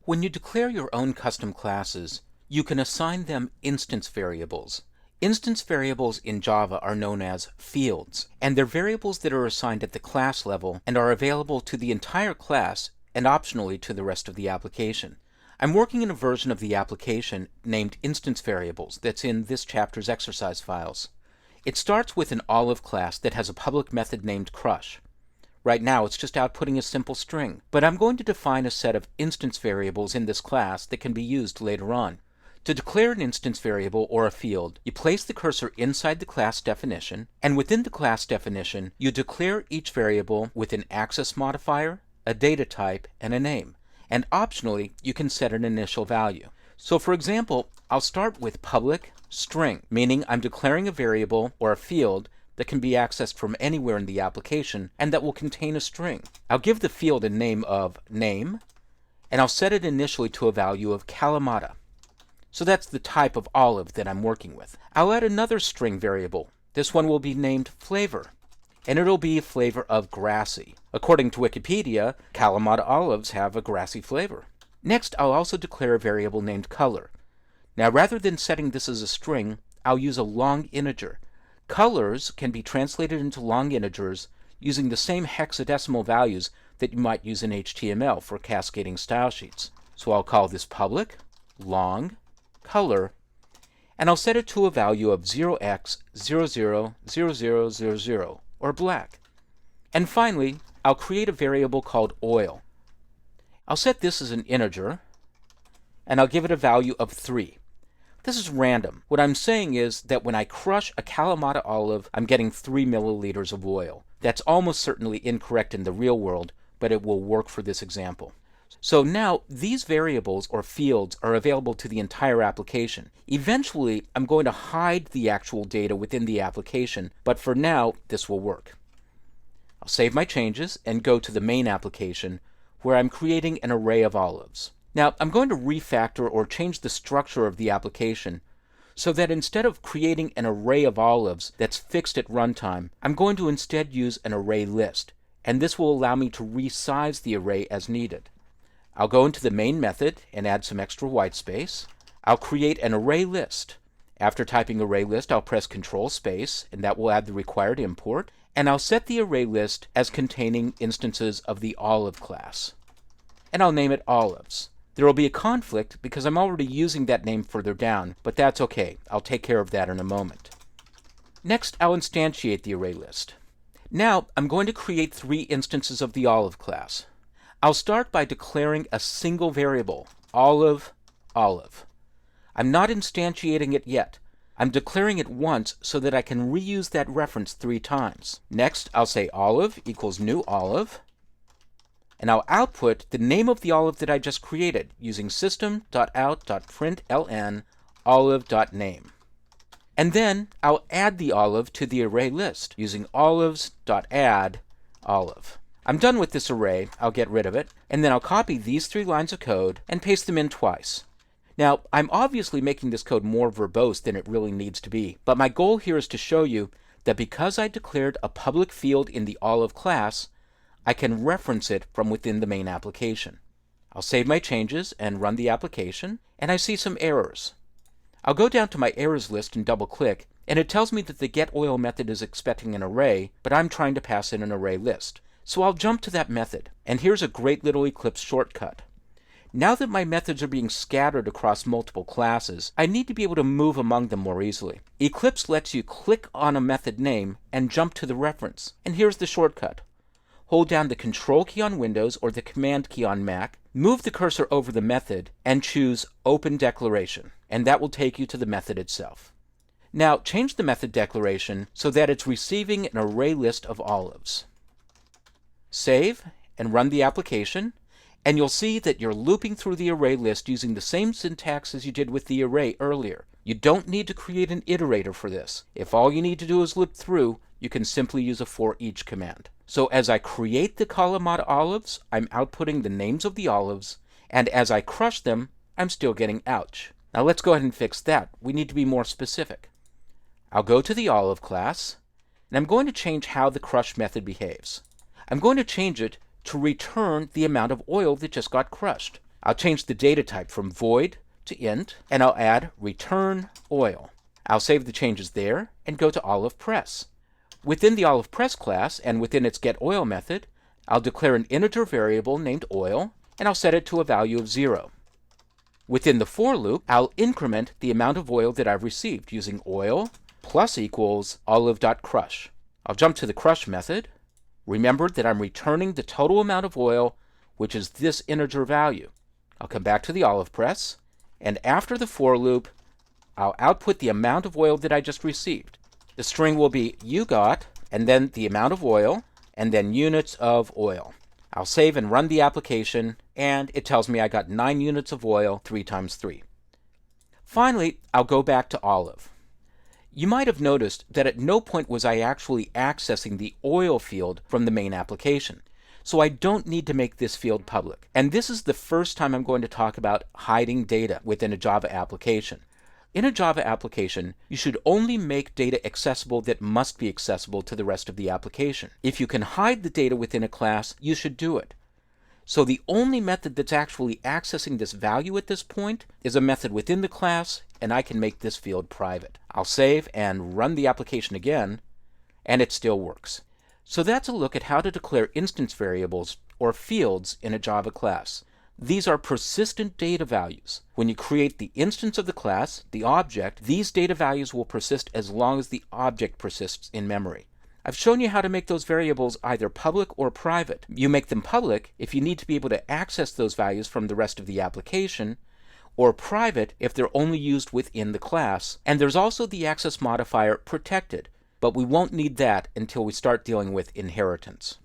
When you declare your own custom classes, you can assign them instance variables. Instance variables in Java are known as fields, and they're variables that are assigned at the class level and are available to the entire class and optionally to the rest of the application. I'm working in a version of the application named instance variables that's in this chapter's exercise files. It starts with an olive class that has a public method named crush. Right now it's just outputting a simple string, but I'm going to define a set of instance variables in this class that can be used later on. To declare an instance variable or a field, you place the cursor inside the class definition, and within the class definition, you declare each variable with an access modifier, a data type, and a name. And optionally, you can set an initial value. So for example, I'll start with public string, meaning I'm declaring a variable or a field that can be accessed from anywhere in the application and that will contain a string. I'll give the field a name of name, and I'll set it initially to a value of Kalamata. So that's the type of olive that I'm working with. I'll add another string variable. This one will be named flavor, and it'll be a flavor of grassy. According to Wikipedia, Kalamata olives have a grassy flavor. Next, I'll also declare a variable named color. Now, rather than setting this as a string, I'll use a long integer. Colors can be translated into long integers using the same hexadecimal values that you might use in HTML for cascading style sheets. So I'll call this public, long, color, and I'll set it to a value of 0x000000, or black. And finally, I'll create a variable called oil. I'll set this as an integer, and I'll give it a value of 3. This is random. What I'm saying is that when I crush a Kalamata olive, I'm getting 3 milliliters of oil. That's almost certainly incorrect in the real world, but it will work for this example. So now these variables or fields are available to the entire application. Eventually, I'm going to hide the actual data within the application, but for now, this will work. I'll save my changes and go to the main application where I'm creating an array of olives. Now, I'm going to refactor or change the structure of the application so that instead of creating an array of olives that's fixed at runtime, I'm going to instead use an array list, and this will allow me to resize the array as needed. I'll go into the main method and add some extra white space. I'll create an array list. After typing array list, I'll press Control space, and that will add the required import, and I'll set the array list as containing instances of the olive class. And I'll name it olives. There will be a conflict because I'm already using that name further down, but that's okay. I'll take care of that in a moment. Next, I'll instantiate the array list. Now, I'm going to create 3 instances of the olive class. I'll start by declaring a single variable, olive, olive. I'm not instantiating it yet. I'm declaring it once so that I can reuse that reference 3 times. Next, I'll say olive equals new olive, and I'll output the name of the olive that I just created using system.out.println olive.name. And then I'll add the olive to the array list using olives.add olive. I'm done with this array. I'll get rid of it, and then I'll copy these 3 lines of code and paste them in twice. Now, I'm obviously making this code more verbose than it really needs to be, but my goal here is to show you that because I declared a public field in the olive class, I can reference it from within the main application. I'll save my changes and run the application, and I see some errors. I'll go down to my errors list and double-click, and it tells me that the getOil method is expecting an array, but I'm trying to pass in an array list. So I'll jump to that method, and here's a great little Eclipse shortcut. Now that my methods are being scattered across multiple classes, I need to be able to move among them more easily. Eclipse lets you click on a method name and jump to the reference, and here's the shortcut. Hold down the Control key on Windows or the Command key on Mac, move the cursor over the method, and choose Open Declaration, and that will take you to the method itself. Now, change the method declaration so that it's receiving an array list of olives. Save and run the application, and you'll see that you're looping through the array list using the same syntax as you did with the array earlier. You don't need to create an iterator for this. If all you need to do is loop through, you can simply use a for each command. So as I create the Kalamata olives, I'm outputting the names of the olives, and as I crush them, I'm still getting ouch. Now let's go ahead and fix that. We need to be more specific. I'll go to the olive class, and I'm going to change how the crush method behaves. I'm going to change it to return the amount of oil that just got crushed. I'll change the data type from void to int, and I'll add return oil. I'll save the changes there and go to olive press. Within the olive press class and within its getOil method, I'll declare an integer variable named oil, and I'll set it to a value of 0. Within the for loop, I'll increment the amount of oil that I've received using oil plus equals olive.crush. I'll jump to the crush method. Remember that I'm returning the total amount of oil, which is this integer value. I'll come back to the olive press, and after the for loop, I'll output the amount of oil that I just received. The string will be you got, and then the amount of oil, and then units of oil. I'll save and run the application, and it tells me I got 9 units of oil 3 times 3. Finally, I'll go back to Olive. You might have noticed that at no point was I actually accessing the oil field from the main application, so I don't need to make this field public. And this is the first time I'm going to talk about hiding data within a Java application. In a Java application, you should only make data accessible that must be accessible to the rest of the application. If you can hide the data within a class, you should do it. So the only method that's actually accessing this value at this point is a method within the class, and I can make this field private. I'll save and run the application again, and it still works. So that's a look at how to declare instance variables or fields in a Java class. These are persistent data values. When you create the instance of the class, the object, these data values will persist as long as the object persists in memory. I've shown you how to make those variables either public or private. You make them public if you need to be able to access those values from the rest of the application, or private if they're only used within the class. And there's also the access modifier protected, but we won't need that until we start dealing with inheritance.